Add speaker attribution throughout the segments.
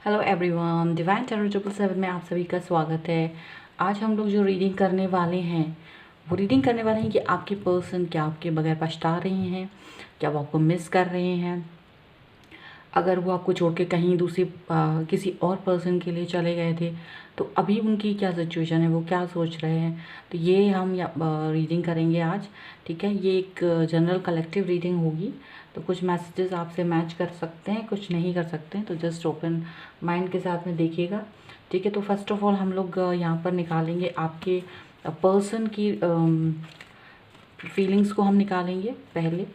Speaker 1: Hello everyone, divine tarot 777 में आप सभी का स्वागत है। आज हम लोग जो रीडिंग करने वाले हैं वो रीडिंग करने वाले हैं कि आपके पर्सन क्या आपके बगैर पछता रहे हैं, क्या वो आपको मिस कर रहे हैं, अगर वो आपको छोड़ के कहीं दूसरी किसी और पर्सन के लिए चले गए थे तो अभी उनकी क्या सिचुएशन है, वो क्या सोच रहे हैं। तो ये हम रीडिंग करेंगे आज। ठीक है, ये एक जनरल कलेक्टिव रीडिंग होगी। तो कुछ मैसेजेस आपसे मैच कर सकते हैं, कुछ नहीं कर सकते हैं, तो जस्ट ओपन माइंड के साथ में देखिएगा। ठीक है, तो फर्स्ट ऑफ ऑल हम लोग यहाँ पर निकालेंगे आपके पर्सन की फीलिंग्स को हम निकालेंगे पहले,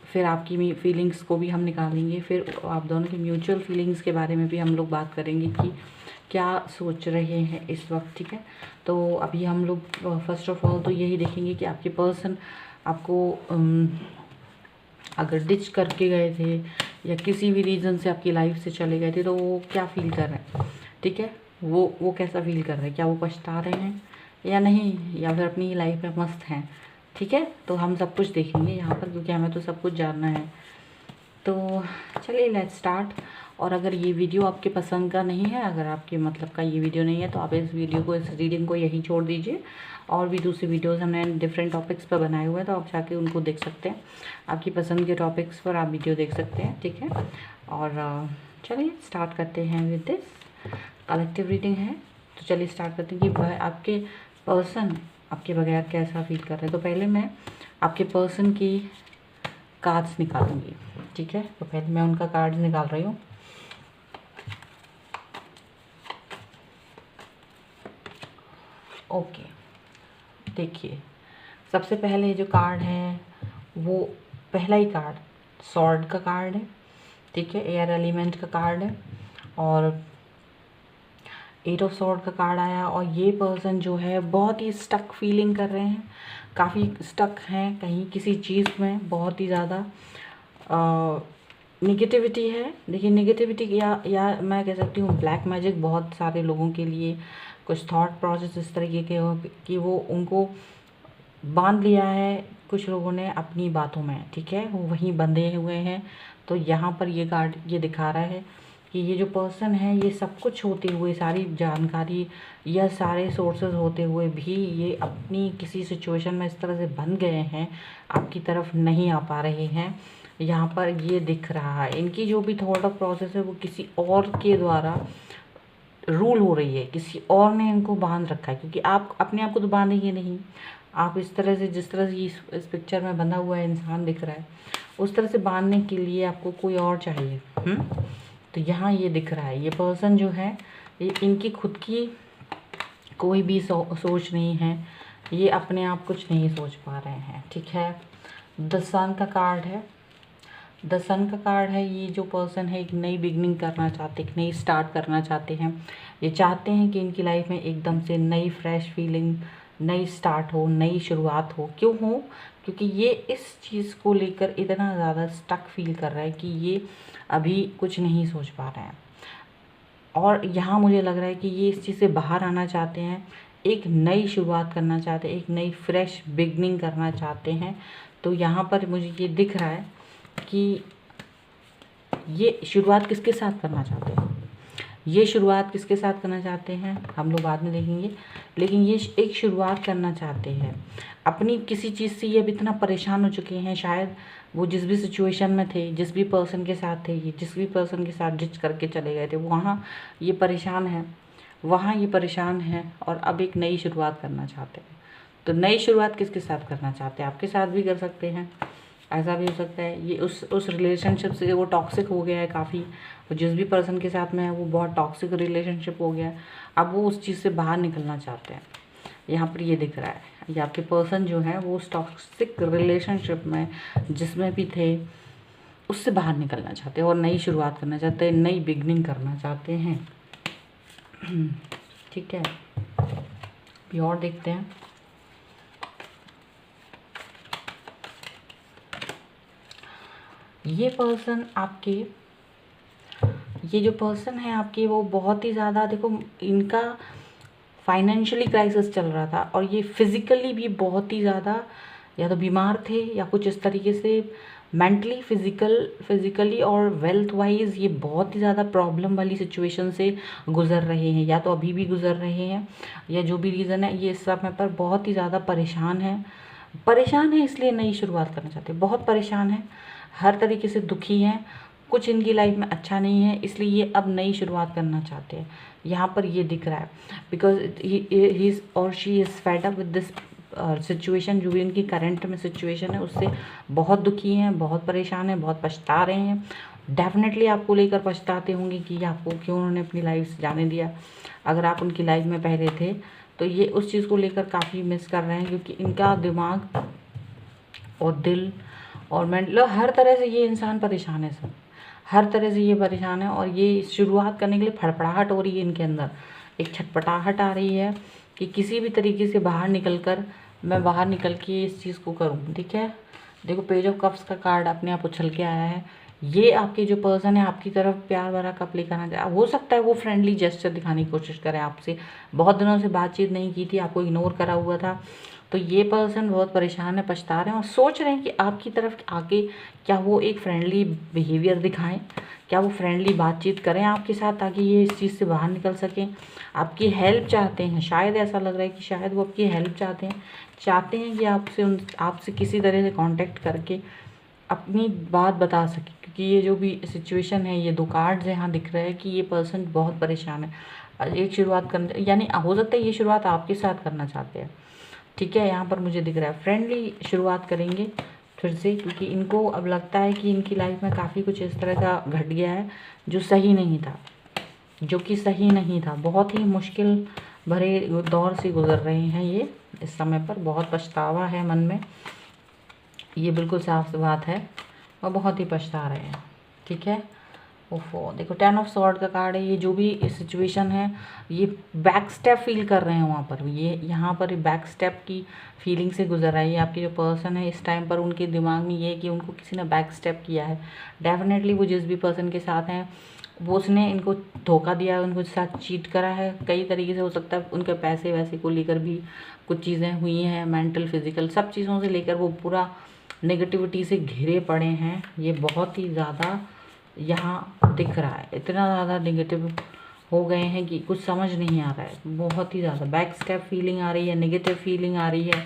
Speaker 1: फिर आपकी फीलिंग्स को भी हम निकालेंगे, फिर आप दोनों की म्यूचुअल फीलिंग्स के बारे में भी हम लोग बात करेंगे कि क्या सोच रहे हैं इस वक्त। ठीक है, तो अभी हम लोग फर्स्ट ऑफ ऑल तो यही देखेंगे कि आपके पर्सन आपको अगर डिच करके गए थे या किसी भी रीज़न से आपकी लाइफ से चले गए थे तो वो क्या फील कर रहे हैं। ठीक है, वो कैसा फील कर रहे हैं, क्या वो पछता रहे हैं या नहीं, या फिर अपनी लाइफ में मस्त हैं। ठीक है, तो हम सब कुछ देखेंगे यहाँ पर, क्योंकि हमें तो सब कुछ जानना है। तो चलिए लेट्स स्टार्ट। और अगर ये वीडियो आपके पसंद का नहीं है, अगर आपके मतलब का ये वीडियो नहीं है, तो आप इस वीडियो को, इस रीडिंग को यहीं छोड़ दीजिए। और भी दूसरी वीडियोस हमने डिफरेंट टॉपिक्स पर बनाए हुए हैं, तो आप जाके उनको देख सकते हैं। आपकी पसंद के टॉपिक्स पर आप वीडियो देख सकते हैं। ठीक है, और चलिए स्टार्ट करते हैं विद दिस कलेक्टिव रीडिंग है। तो चलिए स्टार्ट करते हैं कि वह आपके पर्सन आपके बगैर कैसा फील कर रहे हैं। तो पहले मैं आपके पर्सन की कार्ड्स निकालूंगी। ठीक है, तो पहले मैं उनका कार्ड्स निकाल रही हूँ। ओके, देखिए सबसे पहले जो कार्ड है वो पहला ही कार्ड सॉर्ड का कार्ड है। ठीक है, एयर एलिमेंट का कार्ड है और 8 ऑफ सॉर्ड का कार्ड आया। और ये पर्सन जो है बहुत ही स्टक फीलिंग कर रहे हैं, काफ़ी स्टक हैं कहीं किसी चीज़ में, बहुत ही ज़्यादा निगेटिविटी है। देखिए निगेटिविटी या मैं कह सकती हूँ ब्लैक मैजिक बहुत सारे लोगों के लिए, कुछ थॉट प्रोसेस इस तरीके के हो कि वो उनको बांध लिया है कुछ लोगों ने अपनी बातों में। ठीक है, वो वहीं बंधे हुए हैं। तो यहाँ पर ये कार्ड ये दिखा रहा है कि ये जो पर्सन है, ये सब कुछ होते हुए, सारी जानकारी या सारे सोर्सेज होते हुए भी ये अपनी किसी सिचुएशन में इस तरह से बंध गए हैं, आपकी तरफ नहीं आ पा रहे हैं। यहाँ पर ये दिख रहा है इनकी जो भी थॉट ऑफ प्रोसेस है वो किसी और के द्वारा रूल हो रही है, किसी और ने इनको बांध रखा है। क्योंकि आप अपने आप को तो बांधेंगे नहीं, आप इस तरह से, जिस तरह से इस पिक्चर में बंधा हुआ इंसान दिख रहा है, उस तरह से बांधने के लिए आपको कोई और चाहिए। तो यहाँ ये दिख रहा है ये पर्सन जो है, ये इनकी खुद की कोई भी सोच नहीं है, ये अपने आप कुछ नहीं सोच पा रहे हैं। ठीक है, द सन का कार्ड है। द सन का कार्ड है, ये जो पर्सन है एक नई बिगनिंग करना चाहते, एक नई स्टार्ट करना चाहते हैं। ये चाहते हैं कि इनकी लाइफ में एकदम से नई फ्रेश फीलिंग, नई स्टार्ट हो, नई शुरुआत हो। क्यों हो? क्योंकि ये इस चीज़ को लेकर इतना ज़्यादा स्टक फील कर रहा है कि ये अभी कुछ नहीं सोच पा रहे हैं। और यहाँ मुझे लग रहा है कि ये इस चीज़ से बाहर आना चाहते हैं, एक नई शुरुआत करना चाहते हैं, एक नई फ्रेश बिगनिंग करना चाहते हैं। तो यहाँ पर मुझे ये दिख रहा है कि ये शुरुआत किसके साथ करना चाहते हैं, ये शुरुआत किसके साथ करना चाहते हैं हम लोग बाद में देखेंगे। लेकिन ये एक शुरुआत करना चाहते हैं अपनी किसी चीज़ से। ये अब इतना परेशान हो चुके हैं, शायद वो जिस भी सिचुएशन में थे, जिस भी पर्सन के साथ थे, ये जिस भी पर्सन के साथ डिच करके चले गए थे, वहाँ ये परेशान है, वहाँ ये परेशान है और अब एक नई शुरुआत करना चाहते हैं। तो नई शुरुआत किसके साथ करना चाहते हैं? आपके साथ भी कर सकते हैं, ऐसा भी हो सकता है ये उस रिलेशनशिप से वो टॉक्सिक हो गया है काफ़ी, वो जिस भी पर्सन के साथ में है वो बहुत टॉक्सिक रिलेशनशिप हो गया है। अब वो उस चीज़ से बाहर निकलना चाहते हैं। यहाँ पर ये दिख रहा है ये आपके पर्सन जो है वो उस टॉक्सिक रिलेशनशिप में जिसमें भी थे उससे बाहर निकलना चाहते हैं और नई शुरुआत करना चाहते हैं, नई बिगनिंग करना चाहते हैं। ठीक है, अभी और देखते हैं। ये पर्सन आपके, ये जो पर्सन है आपके, वो बहुत ही ज़्यादा, देखो इनका फाइनेंशियली क्राइसिस चल रहा था और ये फिज़िकली भी बहुत ही ज़्यादा या तो बीमार थे या कुछ इस तरीके से मेंटली, फिजिकली और वेल्थ वाइज ये बहुत ही ज़्यादा प्रॉब्लम वाली सिचुएशन से गुजर रहे हैं, या तो अभी भी गुजर रहे हैं, या जो भी रीज़न है, ये इस समय पर बहुत ही ज़्यादा परेशान है, इसलिए नई शुरुआत करना चाहते हैं। बहुत परेशान है, हर तरीके से दुखी हैं, कुछ इनकी लाइफ में अच्छा नहीं है, इसलिए ये अब नई शुरुआत करना चाहते हैं। यहाँ पर ये दिख रहा है बिकॉज ही और she is fed up with this situation. जो भी इनकी करंट में सिचुएशन है उससे बहुत दुखी हैं, बहुत परेशान हैं, बहुत पछता रहे हैं। डेफिनेटली आपको लेकर पछताते होंगे कि आपको क्यों उन्होंने अपनी लाइफ से जाने दिया। अगर आप उनकी लाइफ में पहले थे तो ये उस चीज़ को लेकर काफ़ी मिस कर रहे हैं, क्योंकि इनका दिमाग और दिल और मेंटल हर तरह से ये इंसान परेशान है सर, हर तरह से ये परेशान है। और ये शुरुआत करने के लिए फड़फड़ाहट हो रही है इनके अंदर, एक छटपटाहट आ रही है कि किसी भी तरीके से मैं बाहर निकल के इस चीज़ को करूँ। ठीक है, देखो पेज ऑफ कप्स का कार्ड अपने आप उछल के आया है। ये आपके जो पर्सन है आपकी तरफ प्यार भरा कप लेकर आना चाहे, हो सकता है वो फ्रेंडली जेस्चर दिखाने की कोशिश करे आपसे, बहुत दिनों से बातचीत नहीं की थी, आपको इग्नोर करा हुआ था। तो ये पर्सन बहुत परेशान है, पछता रहे हैं और सोच रहे हैं कि आपकी तरफ आके क्या वो एक फ्रेंडली बिहेवियर दिखाएं, क्या वो फ्रेंडली बातचीत करें आपके साथ, ताकि ये इस चीज़ से बाहर निकल सकें। आपकी हेल्प चाहते हैं, शायद ऐसा लग रहा है कि शायद वो आपकी हेल्प चाहते हैं कि आपसे किसी तरह से कांटेक्ट करके अपनी बात बता सके। क्योंकि ये जो भी सिचुएशन है, ये 2 कार्ड्स यहाँ दिख रहे हैं कि ये पर्सन बहुत परेशान है। एक शुरुआत करने, यानी हो सकता है ये शुरुआत आपके साथ करना चाहते हैं। ठीक है, यहाँ पर मुझे दिख रहा है फ्रेंडली शुरुआत करेंगे फिर से, क्योंकि इनको अब लगता है कि इनकी लाइफ में काफ़ी कुछ इस तरह का घट गया है जो सही नहीं था। बहुत ही मुश्किल भरे दौर से गुजर रहे हैं ये इस समय पर, बहुत पछतावा है मन में, ये बिल्कुल साफ बात है, और बहुत ही पछता रहे हैं। ठीक है, ओफो, देखो 10 ऑफ स्वॉर्ड का कार्ड है। ये जो भी सिचुएशन है, ये बैक स्टेप फील कर रहे हैं वहाँ पर, ये यहाँ पर बैक स्टेप की फीलिंग से गुजर रहा है। ये आपके जो पर्सन है इस टाइम पर उनके दिमाग में ये है कि उनको किसी ने बैक स्टेप किया है। डेफिनेटली वो जिस भी पर्सन के साथ हैं वो उसने इनको धोखा दिया है, उनको साथ चीट करा है कई तरीके से। हो सकता है उनके पैसे वैसे को लेकर भी कुछ चीज़ें हुई हैं, मेंटल फिजिकल सब चीज़ों से लेकर वो पूरा नेगेटिविटी से घिरे पड़े हैं। ये बहुत ही ज़्यादा यहाँ दिख रहा है, इतना ज़्यादा नेगेटिव हो गए हैं कि कुछ समझ नहीं आ रहा है। बहुत ही ज़्यादा बैक स्टेप फीलिंग आ रही है, नेगेटिव फीलिंग आ रही है,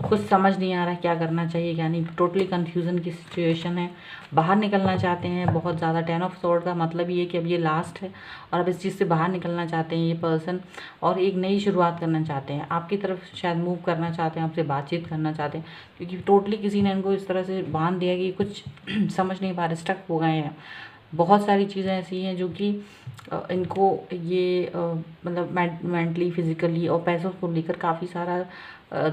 Speaker 1: कुछ समझ नहीं आ रहा है क्या करना चाहिए, यानी टोटली कंफ्यूजन की सिचुएशन है। बाहर निकलना चाहते हैं बहुत ज़्यादा। 10 ऑफ स्वॉर्ड का मतलब ये है कि अब ये लास्ट है और अब इस चीज़ से बाहर निकलना चाहते हैं ये पर्सन, और एक नई शुरुआत करना चाहते हैं। आपकी तरफ शायद मूव करना चाहते हैं, आपसे बातचीत करना चाहते हैं, क्योंकि टोटली किसी ने इनको इस तरह से बांध दिया कि कुछ समझ नहीं पा रहे, स्टक हो गए हैं। बहुत सारी चीज़ें ऐसी हैं जो कि इनको ये मतलब मेंटली फिजिकली और पैसों को लेकर काफ़ी सारा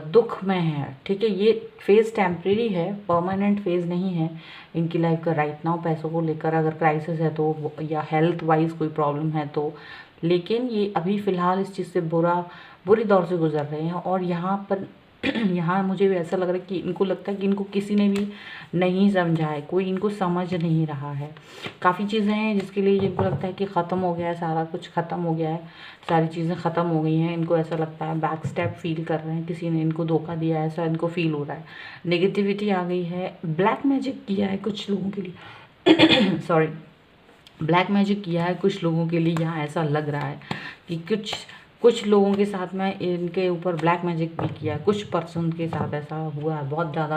Speaker 1: दुख में है। ठीक है, ये फेज़ टेम्परेरी है, परमानेंट फेज़ नहीं है इनकी लाइफ का राइट नाउ। पैसों को लेकर अगर क्राइसिस है तो, या हेल्थ वाइज कोई प्रॉब्लम है तो, लेकिन ये अभी फ़िलहाल इस चीज़ से बुरी दौर से गुजर रहे हैं। और यहाँ पर यहाँ मुझे भी ऐसा लग रहा है कि इनको लगता है कि इनको किसी ने भी नहीं समझा है, कोई इनको समझ नहीं रहा है। काफ़ी चीज़ें हैं जिसके लिए इनको लगता है कि ख़त्म हो गया है, सारा कुछ ख़त्म हो गया है, सारी चीज़ें ख़त्म हो गई हैं। इनको ऐसा लगता है, बैक स्टेप फील कर रहे हैं, किसी ने इनको धोखा दिया है, ऐसा इनको फील हो रहा है। नेगेटिविटी आ गई है, ब्लैक मैजिक किया है कुछ लोगों के लिए सॉरी, ब्लैक मैजिक किया है कुछ लोगों के लिए। यहाँ ऐसा लग रहा है कि कुछ लोगों के साथ में इनके ऊपर ब्लैक मैजिक भी किया है, कुछ पर्सन के साथ ऐसा हुआ है। बहुत ज़्यादा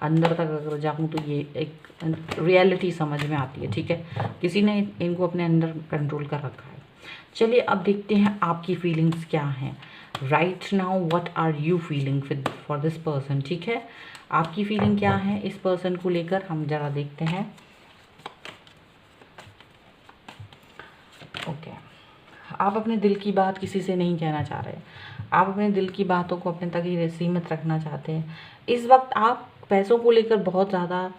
Speaker 1: अंदर तक अगर जाऊँ तो ये एक रियलिटी समझ में आती है। ठीक है, किसी ने इनको अपने अंदर कंट्रोल कर रखा है। चलिए अब देखते हैं आपकी फीलिंग्स क्या हैं right now. What are you feeling for this person. ठीक है, आपकी फीलिंग क्या है इस पर्सन को लेकर, हम ज़रा देखते हैं। ओके, आप अपने दिल की बात किसी से नहीं कहना चाह रहे, आप अपने दिल की बातों को अपने तक ही सीमित रखना चाहते हैं। इस वक्त आप पैसों को लेकर बहुत ज़्यादा,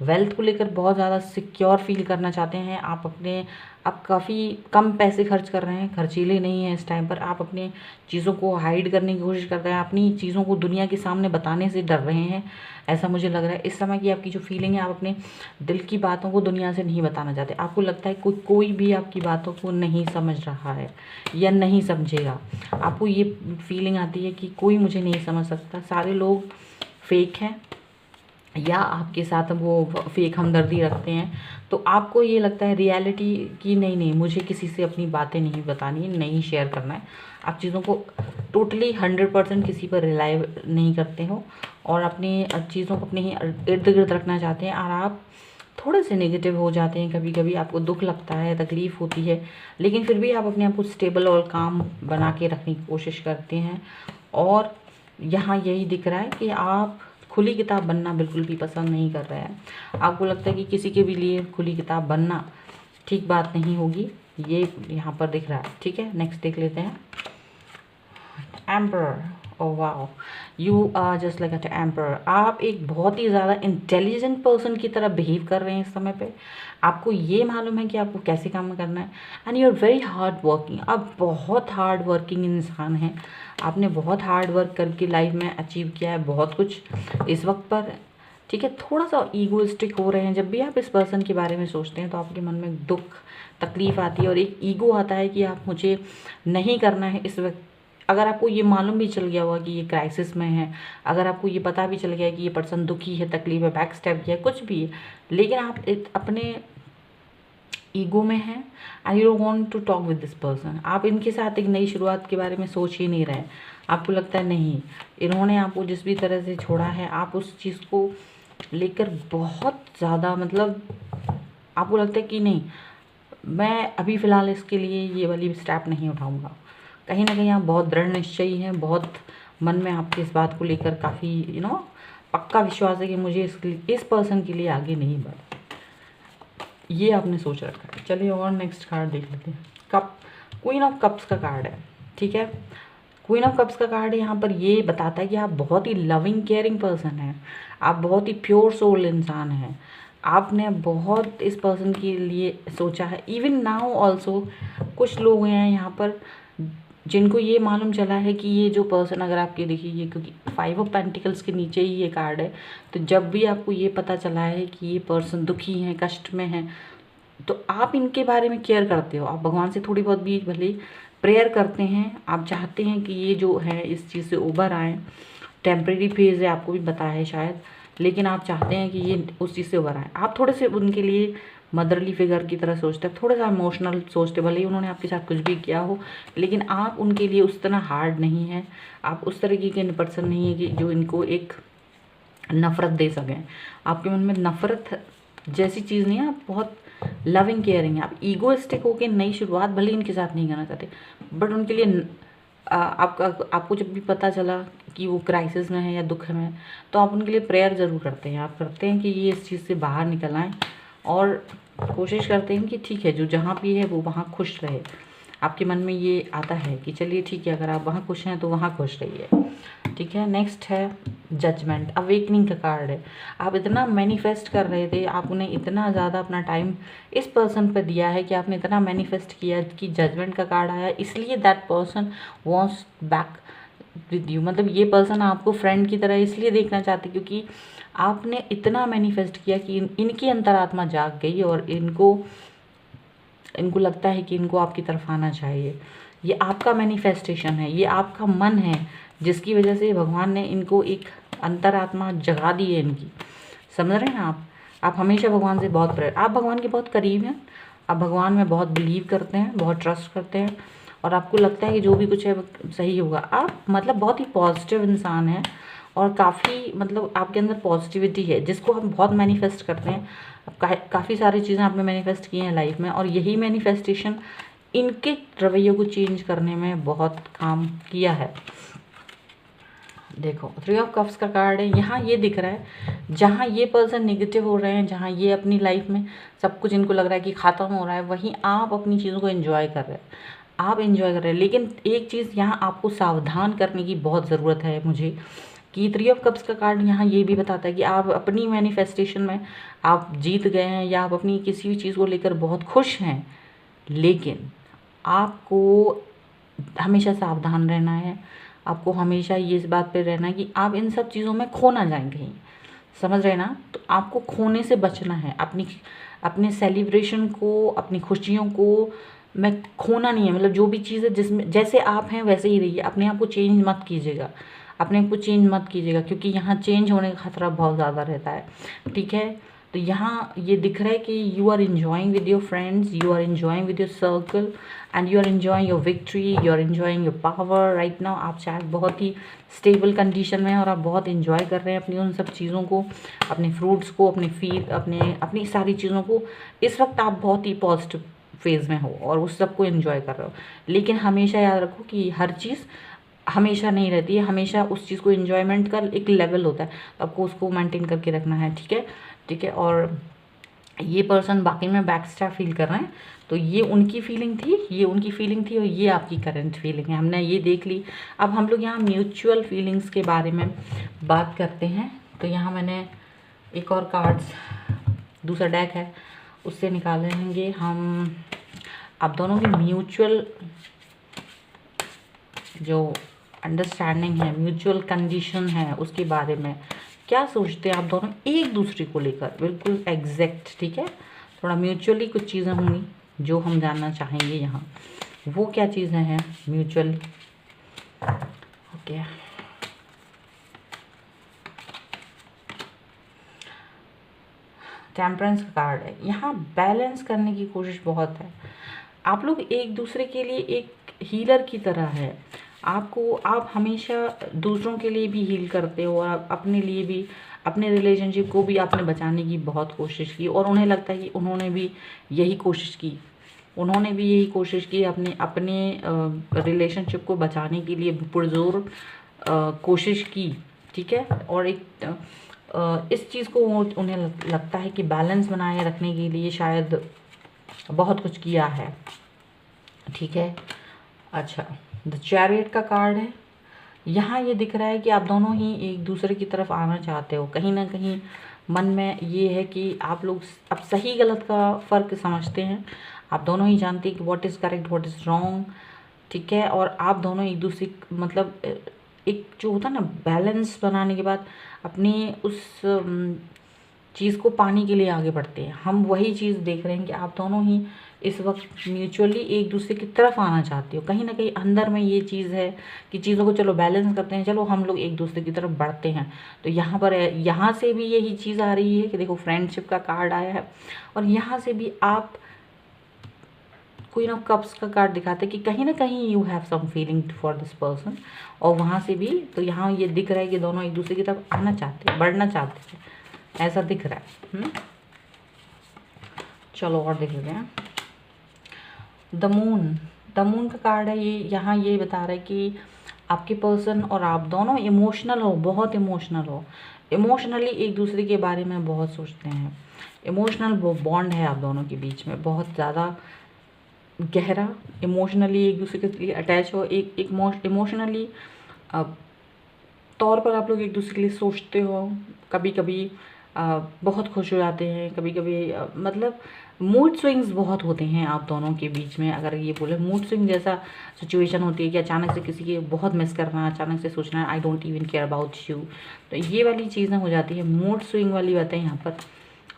Speaker 1: वेल्थ को लेकर बहुत ज़्यादा सिक्योर फील करना चाहते हैं। आप काफ़ी कम पैसे खर्च कर रहे हैं, खर्चीले नहीं हैं इस टाइम पर। आप अपने चीज़ों को हाइड करने की कोशिश कर रहे हैं, अपनी चीज़ों को दुनिया के सामने बताने से डर रहे हैं, ऐसा मुझे लग रहा है। इस समय की आपकी जो फीलिंग है, आप अपने दिल की बातों को दुनिया से नहीं बताना चाहते। आपको लगता है कोई भी आपकी बातों को नहीं समझ रहा है या नहीं समझेगा। आपको ये फीलिंग आती है कि कोई मुझे नहीं समझ सकता, सारे लोग फेक हैं, या आपके साथ वो फेक हमदर्दी रखते हैं, तो आपको ये लगता है रियलिटी कि नहीं नहीं मुझे किसी से अपनी बातें नहीं बतानी है, नहीं शेयर करना है। आप चीज़ों को टोटली 100% किसी पर रिलाई नहीं करते हो और अपनी चीज़ों को अपने ही इर्द गिर्द रखना चाहते हैं, और आप थोड़े से नेगेटिव हो जाते हैं। कभी कभी आपको दुख लगता है, तकलीफ़ होती है, लेकिन फिर भी आप अपने आप को स्टेबल और काम बना के रखने की कोशिश करते हैं। और यहाँ यही दिख रहा है कि आप खुली किताब बनना बिल्कुल भी पसंद नहीं कर रहे हैं। आपको लगता है कि किसी के भी लिए खुली किताब बनना ठीक बात नहीं होगी, ये यहाँ पर दिख रहा है। ठीक है, नेक्स्ट देख लेते हैं। Emperor, oh wow, you are just like at emperor. आप एक बहुत ही ज़्यादा इंटेलिजेंट पर्सन की तरह बिहेव कर रहे हैं इस समय पे। आपको ये मालूम है कि आपको कैसे काम करना है, and you are very hard working. आप बहुत हार्ड वर्किंग इंसान हैं। आपने बहुत हार्ड वर्क करके लाइफ में अचीव किया है बहुत कुछ इस वक्त पर। ठीक है, थोड़ा सा ईगोइस्टिक हो रहे हैं। जब भी आप इस पर्सन के बारे में सोचते हैं तो आपके मन में दुख, तकलीफ़ आती है और एक ईगो आता है कि आप मुझे नहीं करना है इस वक्त। अगर आपको ये मालूम भी चल गया हुआ कि ये क्राइसिस में है, अगर आपको ये पता भी चल गया है कि ये पर्सन दुखी है, तकलीफ है, बैक स्टेप किया है, कुछ भी है, लेकिन आप अपने ईगो में हैं and you don't want to talk with this person. आप इनके साथ एक नई शुरुआत के बारे में सोच ही नहीं रहे। आपको लगता है नहीं, इन्होंने आपको जिस भी तरह से छोड़ा है, आप उस चीज़ को लेकर बहुत ज़्यादा मतलब आपको लगता है कि नहीं, मैं अभी फ़िलहाल इसके लिए ये वाली स्टेप नहीं उठाऊँगा। कहीं ना कहीं आप बहुत दृढ़ निश्चयी हैं, बहुत मन में आपके इस बात को लेकर काफ़ी पक्का विश्वास है कि मुझे इस पर्सन के लिए आगे नहीं बढ़, ये आपने सोच रखा है। चलिए और नेक्स्ट कार्ड देख लेते हैं। कप, क्वीन ऑफ कप्स का कार्ड है। ठीक है, क्वीन ऑफ कप्स का कार्ड यहाँ पर ये बताता है कि आप बहुत ही लविंग केयरिंग पर्सन हैं, आप बहुत ही प्योर सोल इंसान हैं। आपने बहुत इस पर्सन के लिए सोचा है। इवन नाउ ऑल्सो कुछ लोग हैं यहाँ पर जिनको ये मालूम चला है कि ये जो पर्सन, अगर आपके देखिए ये, क्योंकि 5 ऑफ पेंटिकल्स के नीचे ही ये कार्ड है, तो जब भी आपको ये पता चला है कि ये पर्सन दुखी हैं, कष्ट में हैं, तो आप इनके बारे में केयर करते हो। आप भगवान से थोड़ी बहुत भी भले प्रेयर करते हैं, आप चाहते हैं कि ये जो है इस चीज़ से उभर आएँ। टेम्प्रेरी फेज़ है, आपको भी पता है शायद, लेकिन आप चाहते हैं कि ये उस चीज़ से उभर आए। आप थोड़े से उनके लिए मदरली फिगर की तरह सोचते हैं, थोड़ा सा इमोशनल सोचते, भले ही उन्होंने आपके साथ कुछ भी किया हो, लेकिन आप उनके लिए उस तरह हार्ड नहीं हैं। आप उस तरीके के पर्सन नहीं है कि जो इनको एक नफ़रत दे सकें। आपके मन में नफ़रत जैसी चीज़ नहीं है, आप बहुत लविंग केयरिंग है। आप ईगोइस्टिक होकर नई शुरुआत भले ही इनके साथ नहीं करना चाहते, बट उनके लिए आपको जब भी पता चला कि वो क्राइसिस में है या दुख में है, तो आप उनके लिए प्रेयर ज़रूर करते हैं। आप करते हैं कि ये इस चीज़ से बाहर निकल आएँ और कोशिश करते हैं कि ठीक है, जो जहाँ भी है वो वहाँ खुश रहे। आपके मन में ये आता है कि चलिए ठीक है, अगर आप वहाँ खुश हैं तो वहाँ खुश रहिए। ठीक है, नेक्स्ट है जजमेंट, अवेकनिंग का कार्ड है। आप इतना मैनिफेस्ट कर रहे थे, आपने इतना ज़्यादा अपना टाइम इस पर्सन पर दिया है कि आपने इतना मैनिफेस्ट किया कि जजमेंट का कार्ड आया, इसलिए that person wants back with you. मतलब ये पर्सन आपको फ्रेंड की तरह इसलिए देखना चाहते क्योंकि आपने इतना मैनिफेस्ट किया कि इनकी अंतरात्मा जाग गई और इनको लगता है कि इनको आपकी तरफ आना चाहिए। ये आपका मैनिफेस्टेशन है, ये आपका मन है, जिसकी वजह से भगवान ने इनको एक अंतरात्मा जगा दी है इनकी। समझ रहे हैं आप हमेशा भगवान से बहुत आप भगवान के बहुत करीब हैं, आप भगवान में बहुत बिलीव करते हैं, बहुत ट्रस्ट करते हैं, और आपको लगता है कि जो भी कुछ है सही होगा। आप मतलब बहुत ही पॉजिटिव इंसान हैं और काफ़ी मतलब आपके अंदर पॉजिटिविटी है, जिसको हम बहुत मैनिफेस्ट करते हैं। काफ़ी सारी चीज़ें आपने मैनिफेस्ट की हैं लाइफ में, और यही मैनिफेस्टेशन इनके रवैये को चेंज करने में बहुत काम किया है। देखो 3 ऑफ कप्स का कार्ड है। यहाँ ये दिख रहा है जहाँ ये पर्सन नेगेटिव हो रहे हैं, जहाँ ये अपनी लाइफ में सब कुछ इनको लग रहा है कि ख़त्म हो रहा है, वहीं आप अपनी चीज़ों को एंजॉय कर रहे हैं, आप एंजॉय कर रहे हैं। लेकिन एक चीज़ यहाँ आपको सावधान करने की बहुत ज़रूरत है मुझे, कि 3 ऑफ कप्स का कार्ड यहाँ ये भी बताता है कि आप अपनी मैनिफेस्टेशन में आप जीत गए हैं, या आप अपनी किसी भी चीज़ को लेकर बहुत खुश हैं, लेकिन आपको हमेशा सावधान रहना है। आपको हमेशा ये इस बात पे रहना है कि आप इन सब चीज़ों में खो ना जाएं कहीं। समझ रहे ना? तो आपको खोने से बचना है। अपने सेलिब्रेशन को, अपनी खुशियों को मैं खोना नहीं है। मतलब जो भी चीज़ है जिसमें जैसे आप हैं वैसे ही रहिए, अपने आप को चेंज मत कीजिएगा। अपने आप को चेंज मत कीजिएगा, क्योंकि यहाँ चेंज होने का खतरा बहुत ज़्यादा रहता है, ठीक है। तो यहाँ ये दिख रहा है कि you are enjoying with your friends, you are enjoying with your circle and you are enjoying your victory, you are enjoying your power right now. आप शायद बहुत ही स्टेबल कंडीशन में हैं और आप बहुत एंजॉय कर रहे हैं अपनी उन सब चीज़ों को, अपने फ्रूट्स को, अपनी सारी चीज़ों को। इस वक्त आप बहुत ही पॉजिटिव फेज़ में हो और उस सब को एंजॉय कर रहे हो। लेकिन हमेशा याद रखो कि हर चीज़ हमेशा नहीं रहती है, हमेशा उस चीज़ को एंजॉयमेंट का एक लेवल होता है, तो आपको उसको मेंटेन करके रखना है, ठीक है, ठीक है। और ये पर्सन बाकी में बैक स्टैब फील कर रहे हैं, तो ये उनकी फीलिंग थी, ये उनकी फीलिंग थी और ये आपकी करंट फीलिंग है, हमने ये देख ली। अब हम लोग यहाँ म्यूचुअल फीलिंग्स के बारे में बात करते हैं। तो यहाँ मैंने एक और कार्ड्स, दूसरा डेक है, उससे निकालेंगे हम आप दोनों की म्यूचुअल जो अंडरस्टैंडिंग है, म्यूचुअल कंडीशन है, उसके बारे में क्या सोचते हैं आप दोनों एक दूसरे को लेकर, बिल्कुल एग्जैक्ट, ठीक है। थोड़ा म्यूचुअली कुछ चीज़ें होंगी जो हम जानना चाहेंगे यहाँ, वो क्या चीज़ें हैं म्यूचुअल। ओके, टेम्परेंस का कार्ड है। यहाँ बैलेंस करने की कोशिश बहुत है, आप लोग एक दूसरे के लिए एक हीलर की तरह है। आप हमेशा दूसरों के लिए भी हील करते हो और आप अपने लिए भी, अपने रिलेशनशिप को भी आपने बचाने की बहुत कोशिश की और उन्हें लगता है कि उन्होंने भी यही कोशिश की, अपने अपने रिलेशनशिप को बचाने के लिए पुरजोर कोशिश की, ठीक है। और इस चीज़ को उन्हें लगता है कि बैलेंस बनाए रखने के लिए शायद बहुत कुछ किया है, ठीक है। अच्छा, द चैरियट का कार्ड है। यहाँ ये दिख रहा है कि आप दोनों ही एक दूसरे की तरफ आना चाहते हो, कहीं ना कहीं मन में ये है कि आप लोग अब सही गलत का फ़र्क समझते हैं, आप दोनों ही जानते हैं कि what is correct what is wrong, ठीक है। और आप दोनों एक दूसरे मतलब एक जो होता है ना बैलेंस बनाने के बाद अपनी उस चीज़ को पाने के लिए आगे बढ़ते हैं। हम वही चीज़ देख रहे हैं कि आप दोनों ही इस वक्त म्यूचुअली एक दूसरे की तरफ आना चाहते हो, कहीं ना कहीं अंदर में ये चीज़ है कि चीज़ों को चलो बैलेंस करते हैं, चलो हम लोग एक दूसरे की तरफ बढ़ते हैं। तो यहाँ पर यहाँ से भी यही चीज़ आ रही है कि देखो फ्रेंडशिप का कार्ड आया है और यहाँ से भी आप क्वीन ऑफ कप्स का कार्ड दिखाते हैं कि कहीं ना कहीं you have some feeling for this person, और वहाँ से भी तो यहाँ ये दिख रहा है कि दोनों एक दूसरे की तरफ आना चाहते हैं, बढ़ना चाहते हैं, ऐसा दिख रहा है। चलो और देख लेते हैं। द मून का कार्ड है ये, यहाँ ये बता रहा है कि आपके पर्सन और आप दोनों इमोशनल हो, बहुत इमोशनल हो, इमोशनली एक दूसरे के बारे में बहुत सोचते हैं, इमोशनल बॉन्ड है आप दोनों के बीच में बहुत ज़्यादा गहरा, इमोशनली एक दूसरे के लिए अटैच हो, एक इमोशनली तौर पर आप लोग एक दूसरे के लिए सोचते हो, कभी कभी बहुत खुश हो जाते हैं, कभी कभी मतलब मूड स्विंग्स बहुत होते हैं आप दोनों के बीच में। अगर ये बोले मूड स्विंग जैसा सिचुएशन होती है कि अचानक से किसी के बहुत मिस करना, अचानक से सोचना I don't even care about you, तो ये वाली चीज़ें हो जाती है, मूड स्विंग वाली बातें यहाँ पर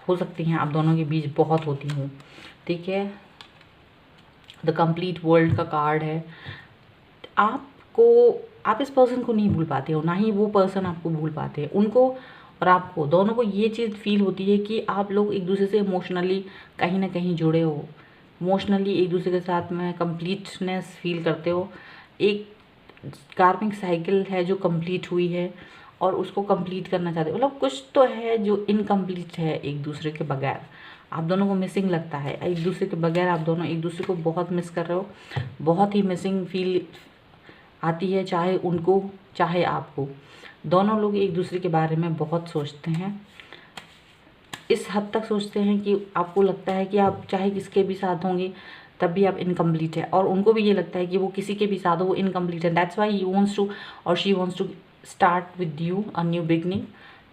Speaker 1: हो सकती हैं आप दोनों के बीच बहुत होती हैं, ठीक है। द कंप्लीट वर्ल्ड का कार्ड है। आप इस पर्सन को नहीं भूल पाते हो, ना ही वो पर्सन आपको भूल पाते हैं। उनको और आपको दोनों को ये चीज़ फील होती है कि आप लोग एक दूसरे से इमोशनली कहीं ना कहीं जुड़े हो, इमोशनली एक दूसरे के साथ में कंप्लीटनेस फील करते हो। एक कार्मिक साइकिल है जो कंप्लीट हुई है और उसको कंप्लीट करना चाहते हो, मतलब कुछ तो है जो इनकम्प्लीट है एक दूसरे के बगैर, आप दोनों को मिसिंग लगता है एक दूसरे के बगैर, आप दोनों एक दूसरे को बहुत मिस कर रहे हो, बहुत ही मिसिंग फील आती है, चाहे उनको चाहे आपको। दोनों लोग एक दूसरे के बारे में बहुत सोचते हैं, इस हद तक सोचते हैं कि आपको लगता है कि आप चाहे किसके भी साथ होंगे तब भी आप इनकम्प्लीट है, और उनको भी ये लगता है कि वो किसी के भी साथ हो वो इनकम्प्लीट है। That's why he wants to और she wants to start with you a new beginning,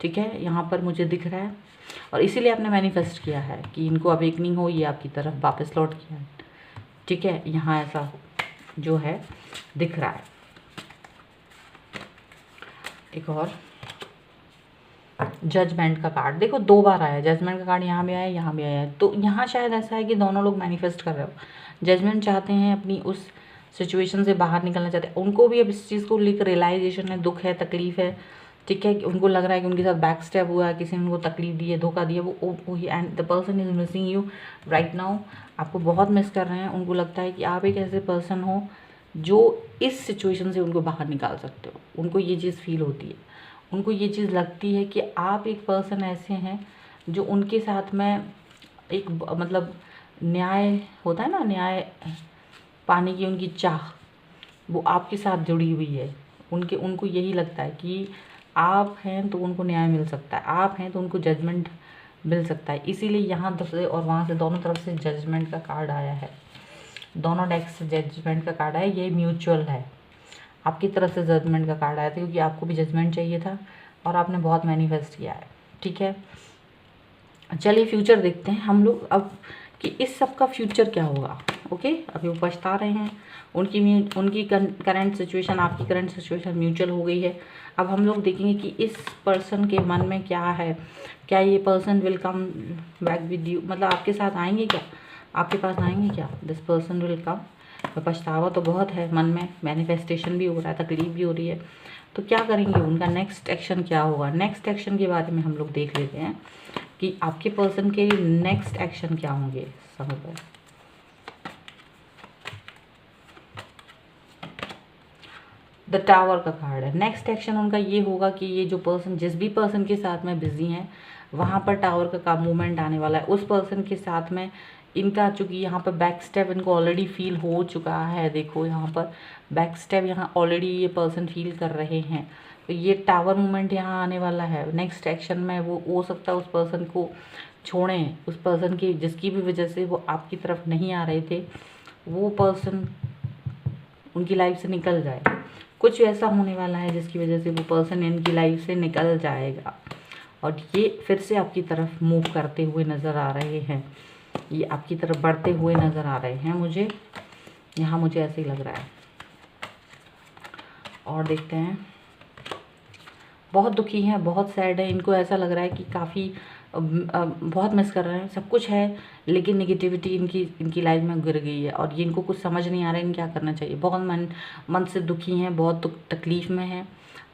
Speaker 1: ठीक है, यहाँ पर मुझे दिख रहा है। और इसीलिए आपने मैनिफेस्ट किया है कि इनको अवेकनिंग हो, ये आपकी तरफ वापस लौट किया है, ठीक है, यहाँ ऐसा जो है दिख रहा है। एक और जजमेंट का कार्ड देखो, 2 बार आया जजमेंट का कार्ड, यहाँ भी आया यहाँ भी आया, तो यहाँ शायद ऐसा है कि दोनों लोग मैनिफेस्ट कर रहे हो, जजमेंट चाहते हैं अपनी उस सिचुएशन से बाहर निकलना चाहते हैं। उनको भी अब इस चीज़ को लेकर रियलाइजेशन है, दुख है, तकलीफ है, ठीक है। उनको लग रहा है कि उनके साथ बैक स्टेप हुआ है, किसी ने उनको तकलीफ दी है, धोखा दिया, वो and the person is missing you right now. आपको बहुत मिस कर रहे हैं। उनको लगता है कि आप एक ऐसे पर्सन हो जो इस सिचुएशन से उनको बाहर निकाल सकते हो। उनको ये चीज़ फील होती है, उनको ये चीज़ लगती है कि आप एक पर्सन ऐसे हैं जो उनके साथ में एक मतलब न्याय होता है ना, न्याय पाने की उनकी चाह वो आपके साथ जुड़ी हुई है। उनको यही लगता है कि आप हैं तो उनको न्याय मिल सकता है, आप हैं तो उनको जजमेंट मिल सकता है। इसीलिए यहाँ से और वहाँ से दोनों तरफ से जजमेंट का कार्ड आया है, दोनों डेक से जजमेंट का कार्ड आया। ये म्यूचुअल है, आपकी तरफ से जजमेंट का कार्ड आया था क्योंकि आपको भी जजमेंट चाहिए था और आपने बहुत मैनिफेस्ट किया है, ठीक है। चलिए फ्यूचर देखते हैं हम लोग अब कि इस सब का फ्यूचर क्या होगा। ओके, अभी वो पछता रहे हैं, उनकी करंट सिचुएशन, आपकी करंट सिचुएशन म्यूचुअल हो गई है। अब हम लोग देखेंगे कि इस पर्सन के मन में क्या है, क्या ये person will come back with you, मतलब आपके साथ आएंगे क्या, आपके पास आएंगे क्या, दिस पर्सन विल कम। पछतावा तो बहुत है मन में, मैनिफेस्टेशन भी हो रहा है, तकलीफ भी हो रही है, तो क्या करेंगे, उनका नेक्स्ट एक्शन क्या होगा। नेक्स्ट एक्शन के बारे में हम लोग देख लेते हैं कि आपके पर्सन के नेक्स्ट एक्शन क्या होंगे समय पर। द टावर का कार्ड है। नेक्स्ट एक्शन उनका ये होगा कि ये जो पर्सन, जिस भी पर्सन के साथ में बिजी हैं, वहाँ पर टावर का मूवमेंट आने वाला है। उस पर्सन के साथ में इनका, चूँकि यहाँ पर बैक स्टेप इनको ऑलरेडी फील हो चुका है, देखो यहाँ पर बैक स्टेप यहाँ ऑलरेडी ये पर्सन फील कर रहे हैं, तो ये टावर मूवमेंट यहाँ आने वाला है। नेक्स्ट एक्शन में वो हो सकता है उस पर्सन को छोड़ें, उस पर्सन की जिसकी भी वजह से वो आपकी तरफ नहीं आ रहे थे, वो पर्सन उनकी लाइफ से निकल जाए। कुछ ऐसा होने वाला है जिसकी वजह से वो पर्सन इनकी लाइफ से निकल जाएगा और ये फिर से आपकी तरफ मूव करते हुए नज़र आ रहे हैं, ये आपकी तरफ बढ़ते हुए नज़र आ रहे हैं। मुझे ऐसे ही लग रहा है। और देखते हैं, बहुत दुखी हैं, बहुत सैड है, इनको ऐसा लग रहा है कि काफ़ी बहुत मिस कर रहे हैं, सब कुछ है लेकिन नेगेटिविटी इनकी लाइफ में गिर गई है और ये इनको कुछ समझ नहीं आ रहा है इनको क्या करना चाहिए। बहुत मन से दुखी हैं, बहुत तकलीफ़ में हैं,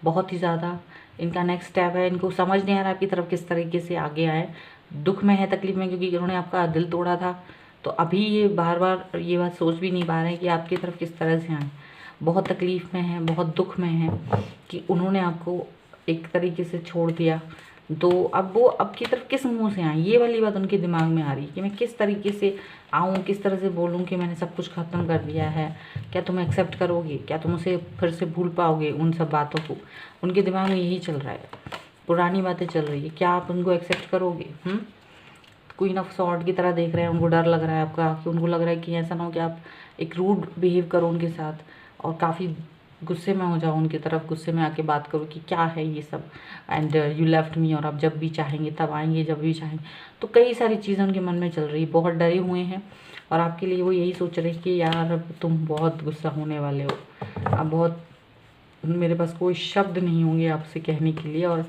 Speaker 1: बहुत ही ज़्यादा। इनका नेक्स्ट स्टेप है, इनको समझ नहीं आ रहा आपकी तरफ किस तरीके से आगे आए। दुख में है, तकलीफ़ में, क्योंकि उन्होंने आपका दिल तोड़ा था, तो अभी ये बार बार ये बात सोच भी नहीं पा रहे हैं कि आपकी तरफ किस तरह से आए। बहुत तकलीफ़ में है, बहुत दुख में है कि उन्होंने आपको एक तरीके से छोड़ दिया, तो अब वो अब की तरफ किस मुंह से आए, ये वाली बात उनके दिमाग में आ रही है कि मैं किस तरीके से आऊँ, किस तरह से बोलूँ कि मैंने सब कुछ ख़त्म कर दिया है। क्या तुम एक्सेप्ट करोगे, क्या तुम उसे फिर से भूल पाओगे उन सब बातों को। उनके दिमाग में यही चल रहा है, पुरानी बातें चल रही है, क्या आप उनको एक्सेप्ट करोगे। क्वीन ऑफ सॉर्ड की तरह देख रहे हैं, उनको डर लग रहा है आपका, कि उनको लग रहा है कि ऐसा ना हो कि आप एक रूड बिहेव करो उनके साथ और काफ़ी गुस्से में हो जाओ उनकी तरफ, गुस्से में आके बात करो कि क्या है ये सब, एंड यू लेफ्ट मी, और आप जब भी चाहेंगे तब आएंगे, जब भी चाहेंगे। तो कई सारी चीज़ें उनके मन में चल रही है, बहुत डरे हुए हैं और आपके लिए वो यही सोच रहे हैं कि यार अब तुम बहुत गुस्सा होने वाले हो, अब बहुत, मेरे पास कोई शब्द नहीं होंगे आपसे कहने के लिए और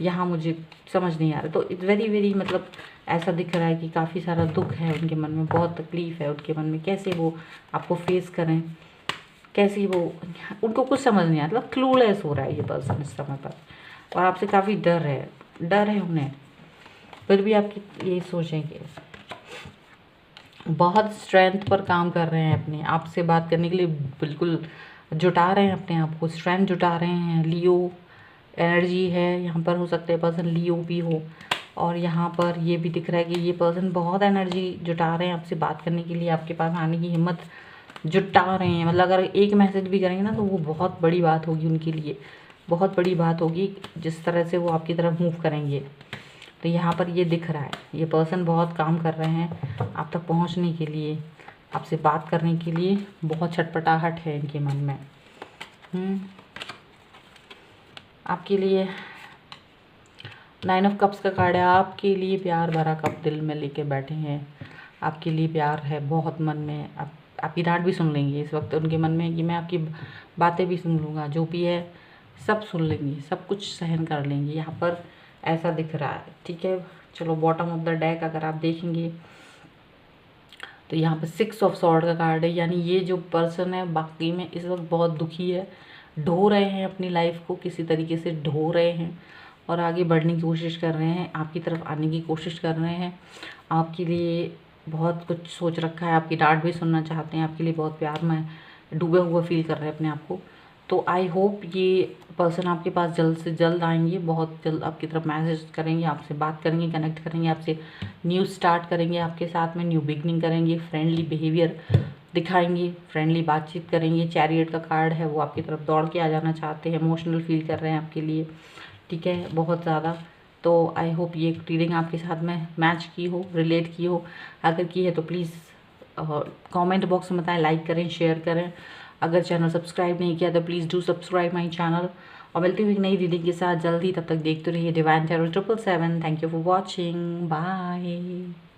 Speaker 1: यहाँ मुझे समझ नहीं आ रहा। तो इट्स वेरी मतलब ऐसा दिख रहा है कि काफ़ी सारा दुख है उनके मन में, बहुत तकलीफ़ है उनके मन में, कैसे वो आपको फेस करें, कैसी वो, उनको कुछ समझ नहीं आता, मतलब क्लूलेस हो रहा है ये पर्सन इस समय पर, और आपसे काफ़ी डर है उन्हें, फिर भी आपकी यही सोचेंगे। बहुत स्ट्रेंथ पर काम कर रहे हैं, अपने आप से बात करने के लिए बिल्कुल जुटा रहे हैं अपने आप को, स्ट्रेंथ जुटा रहे हैं। लियो एनर्जी है यहाँ पर, हो सकता है पर्सन लियो भी हो, और यहाँ पर ये भी दिख रहा है कि ये पर्सन बहुत एनर्जी जुटा रहे हैं आपसे बात करने के लिए, आपके पास आने की हिम्मत जुटा रहे हैं। मतलब अगर एक मैसेज भी करेंगे ना तो वो बहुत बड़ी बात होगी उनके लिए, बहुत बड़ी बात होगी जिस तरह से वो आपकी तरफ मूव करेंगे। तो यहाँ पर ये दिख रहा है, ये पर्सन बहुत काम कर रहे हैं आप तक पहुँचने के लिए, आपसे बात करने के लिए, बहुत छटपटाहट है इनके मन में। आपके लिए 9 ऑफ कप्स का कार्ड है, आपके लिए प्यार भरा कप दिल में लेके बैठे हैं, आपके लिए प्यार है बहुत मन में। आपकी डांट भी सुन लेंगे इस वक्त, उनके मन में कि मैं आपकी बातें भी सुन लूँगा, जो भी है सब सुन लेंगे, सब कुछ सहन कर लेंगे, यहाँ पर ऐसा दिख रहा है। ठीक है, चलो बॉटम ऑफ द डेक अगर आप देखेंगे तो यहाँ पे 6 ऑफ सॉर्ड का कार्ड है, यानी ये जो पर्सन है बाकी में इस वक्त बहुत दुखी है, ढो रहे हैं अपनी लाइफ को, किसी तरीके से ढो रहे हैं और आगे बढ़ने की कोशिश कर रहे हैं, आपकी तरफ आने की कोशिश कर रहे हैं, आपके लिए बहुत कुछ सोच रखा है, आपकी डांट भी सुनना चाहते हैं, आपके लिए बहुत प्यार में डूबे हुआ फील कर रहे हैं अपने आप को। तो आई होप ये पर्सन आपके पास जल्द से जल्द आएंगे, बहुत जल्द आपकी तरफ मैसेज करेंगे, आपसे बात करेंगे, कनेक्ट करेंगे, आपसे न्यू स्टार्ट करेंगे, आपके साथ में न्यू बिगनिंग करेंगे, फ्रेंडली बिहेवियर दिखाएंगे, फ्रेंडली बातचीत करेंगे। चैरियट का कार्ड है, वो आपकी तरफ दौड़ के आ जाना चाहते हैं, इमोशनल फील कर रहे हैं आपके लिए, ठीक है, बहुत ज़्यादा। तो आई होप ये रीडिंग आपके साथ में मैच की हो, रिलेट की हो। अगर की है तो प्लीज़ कमेंट बॉक्स में बताएं, लाइक करें, शेयर करें। अगर चैनल सब्सक्राइब नहीं किया तो please do subscribe my channel. और मिलती हुई नई रीडिंग के साथ जल्दी, तब तक देखते रहिए divine tarot 777। Thank you for watching, bye.